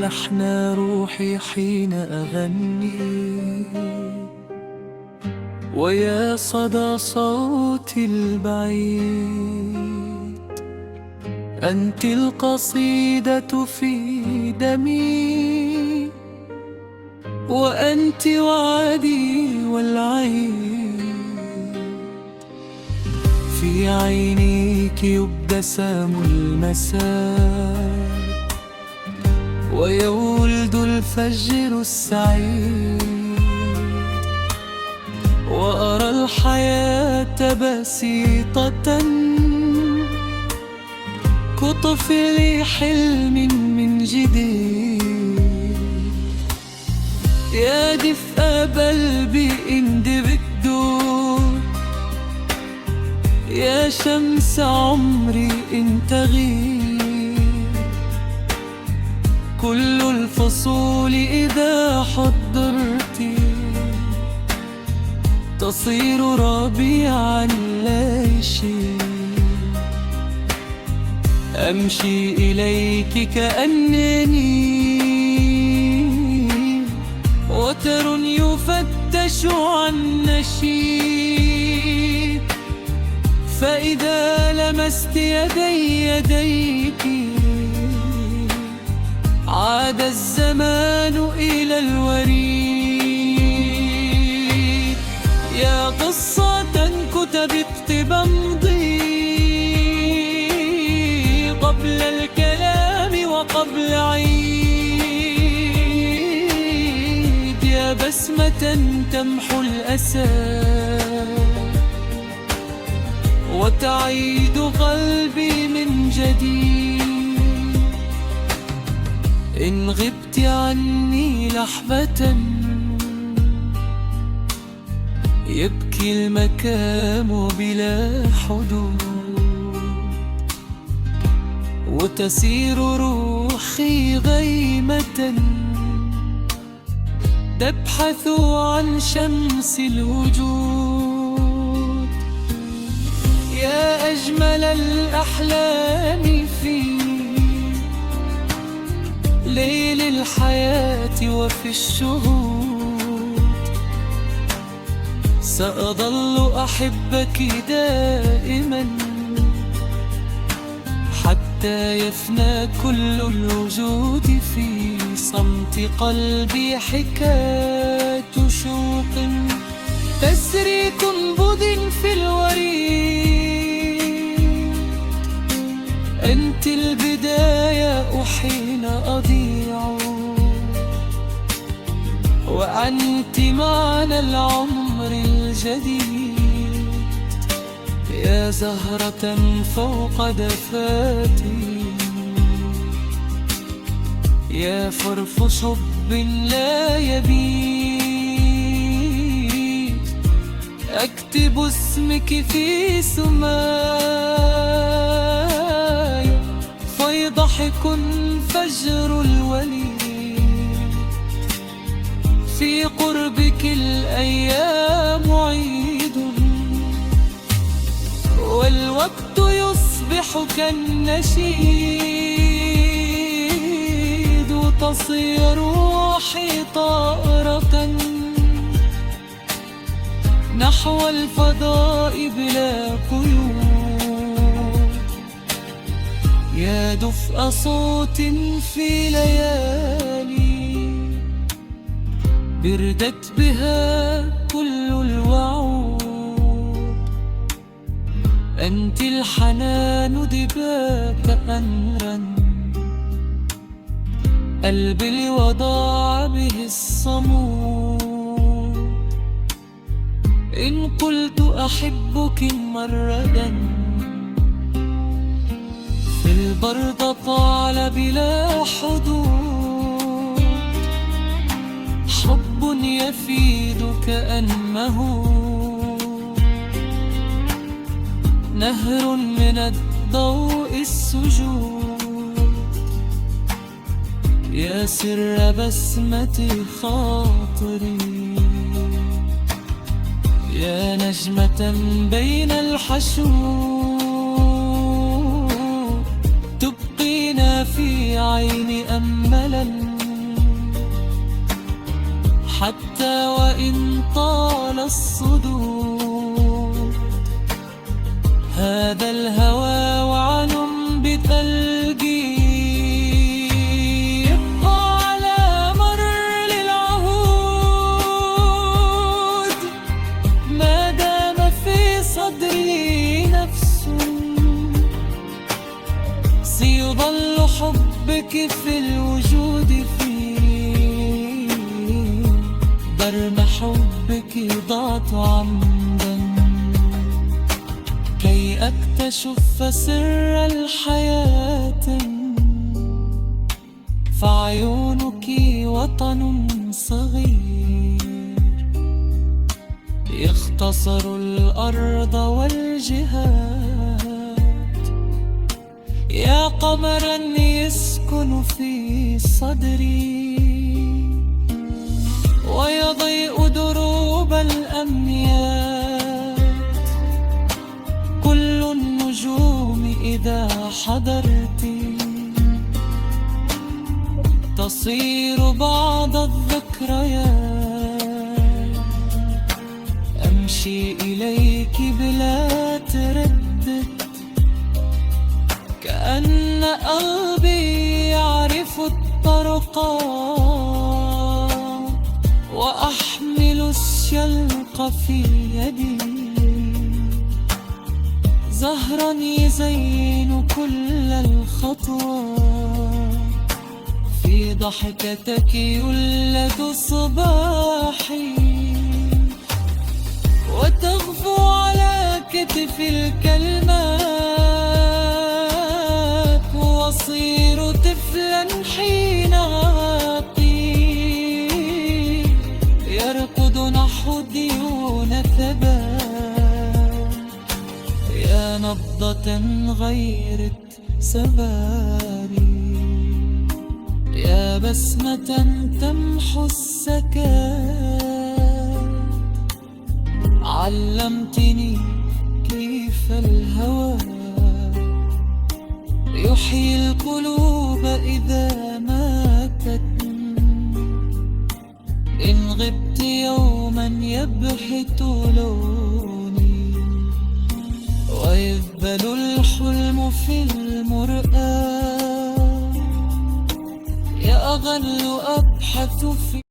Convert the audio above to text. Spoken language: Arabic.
لحن روحي حين أغني، ويا صدى صوتي البعيد، أنت القصيدة في دمي، وأنت وعدي والعيد. في عينيك يبتسم المساء، ويولد الفجر السعيد، وأرى الحياة بسيطة كطفل حلم من جديد. يا دفء قلبي انت بتدور، يا شمس عمري انت غير. كل الفصول إذا حضرتي تصير ربيعا لا يشير. أمشي إليك كأنني وتر يفتش عن نشيد، فإذا لمست يديك عاد الزمان إلى الوريد. يا قصة كتبت بمضي قبل الكلام وقبل عيد، يا بسمة تمحو الأسى وتعيد قلبي من جديد. إن غبت عني لحظة يبكي المكان بلا حدود، وتسير روحي غيمة تبحث عن شمس الوجود. يا أجمل الأحلام في ليل الحياة وفي الشهود، سأظل أحبك دائما حتى يفنى كل الوجود. في صمت قلبي حكاية شوق تسري كنبذ في الوريد. أنت البداية حين أضيع، وأنت معنى العمر الجديد. يا زهرة فوق دفاتي، يا فرف حب لا يبيد. أكتب اسمك في سماي فيضحك فجر الوليد. في قربك الأيام عيد، والوقت يصبح كالنشيد. وتصير روحي طائرة نحو الفضاء بلا قيود. يا دفء صوت في ليالي بردت بها كل الوعود. أنت الحنان دباك أنرا، قلبي وضاع به الصمود. إن قلت أحبك مرة في البرد طال بلا حدود. حب يفيد كأنه نهر من الضوء السجود. يا سر بسمة خاطري، يا نجمة بين الحشود. تبقينا في عين أملا حتى وإن طال الصدود. هذا الهوى وعن بثلجي يبقى على مر العهود. ما دام في صدري نفس سيظل حبك في الوجود. فيه برم حبك ضعت عمدا كي أكتشف سر الحياة. فعيونك وطن صغير يختصر الأرض والجهات. يا قمرا يسكن في صدري ويضيء دروب الأمنيات. كل النجوم إذا حضرت تصير بعض الذكريات. أمشي إليك بلا تردد كأن قلبي يعرف الطرقات. وأحمل الشلق في يدي زهرا يزين كل الخطوات. في ضحكتك يولد صباحي وتغفو على كتفي الكلمات. وأصير طفلا حين عاقي يركض نحو ديون ثبات. يا نبضة غيرت سبابي، يا بسمة تمحو السكات. علمتني كيف الهوى يحيي القلوب إذا ماتت. إن غبت يوما يبهت لوني ويذبل الحلم في المرآة. يا أغل أبحث في